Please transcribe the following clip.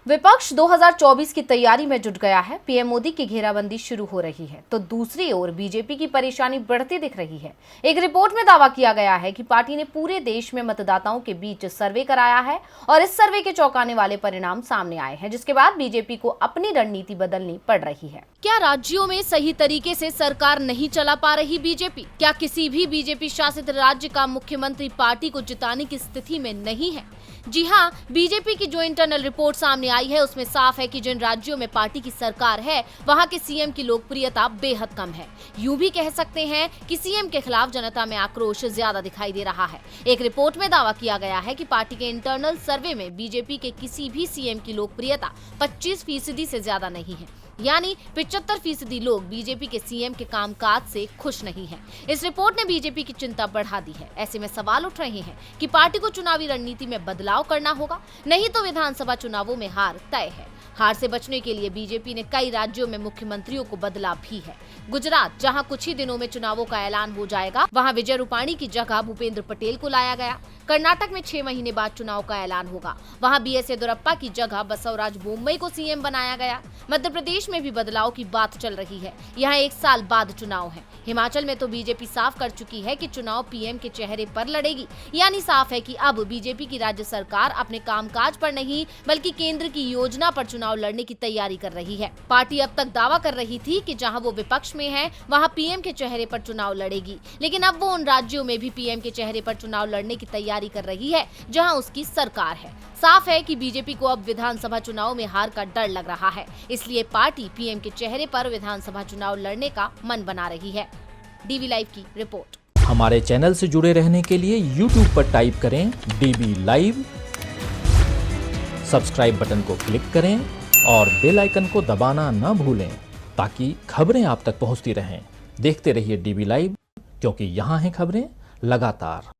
विपक्ष 2024 की तैयारी में जुट गया है। पीएम मोदी की घेराबंदी शुरू हो रही है तो दूसरी ओर बीजेपी की परेशानी बढ़ती दिख रही है। एक रिपोर्ट में दावा किया गया है कि पार्टी ने पूरे देश में मतदाताओं के बीच सर्वे कराया है और इस सर्वे के चौंकाने वाले परिणाम सामने आए हैं, जिसके बाद बीजेपी को अपनी रणनीति बदलनी पड़ रही है। क्या राज्यों में सही तरीके से सरकार नहीं चला पा रही बीजेपी? क्या किसी भी बीजेपी शासित राज्य का मुख्यमंत्री पार्टी को जिताने की स्थिति में नहीं है? जी हां, बीजेपी की जो इंटरनल रिपोर्ट सामने आई है उसमें साफ है कि जिन राज्यों में पार्टी की सरकार है वहां के सीएम की लोकप्रियता बेहद कम है। यूं भी कह सकते हैं कि सीएम के खिलाफ जनता में आक्रोश ज्यादा दिखाई दे रहा है। एक रिपोर्ट में दावा किया गया है कि पार्टी के इंटरनल सर्वे में बीजेपी के किसी भी सीएम की लोकप्रियता 25% से ज्यादा नहीं है, यानी 75% लोग बीजेपी के सीएम के कामकाज से खुश नहीं हैं। इस रिपोर्ट ने बीजेपी की चिंता बढ़ा दी है। ऐसे में सवाल उठ रहे हैं कि पार्टी को चुनावी रणनीति में बदलाव करना होगा, नहीं तो विधानसभा चुनावों में हार तय है। हार से बचने के लिए बीजेपी ने कई राज्यों में मुख्यमंत्रियों को बदला भी है। गुजरात, जहां कुछ ही दिनों में चुनावों का ऐलान हो जाएगा, वहां विजय रूपाणी की जगह भूपेंद्र पटेल को लाया गया। कर्नाटक में 6 महीने बाद चुनाव का ऐलान होगा, वहां बीएस येदियुरप्पा की जगह बसवराज बोम्मई को सीएम बनाया गया। मध्य प्रदेश में भी बदलाव की बात चल रही है, यहाँ 1 साल बाद चुनाव है। हिमाचल में तो बीजेपी साफ कर चुकी है कि चुनाव पीएम के चेहरे पर लड़ेगी, यानी साफ है कि अब बीजेपी की राज्य सरकार अपने कामकाज पर नहीं बल्कि केंद्र की योजना पर चुनाव लड़ने की तैयारी कर रही है। पार्टी अब तक दावा कर रही थी कि जहां वो विपक्ष में है वहां पीएम के चेहरे पर चुनाव लड़ेगी, लेकिन अब वो उन राज्यों में भी पीएम के चेहरे पर चुनाव लड़ने की तैयारी कर रही है जहां उसकी सरकार है। साफ है कि बीजेपी को अब विधानसभा चुनाव में हार का डर लग रहा है, इसलिए पार्टी पीएम के चेहरे पर विधानसभा चुनाव लड़ने का मन बना रही है। डीवी लाइव की रिपोर्ट। हमारे चैनल से जुड़े रहने के लिए YouTube पर टाइप करें डीवी लाइव, सब्सक्राइब बटन को क्लिक करें और बेल आइकन को दबाना न भूलें ताकि खबरें आप तक पहुंचती रहें। देखते रहिए डीवी लाइव, क्योंकि यहाँ हैं खबरें लगातार।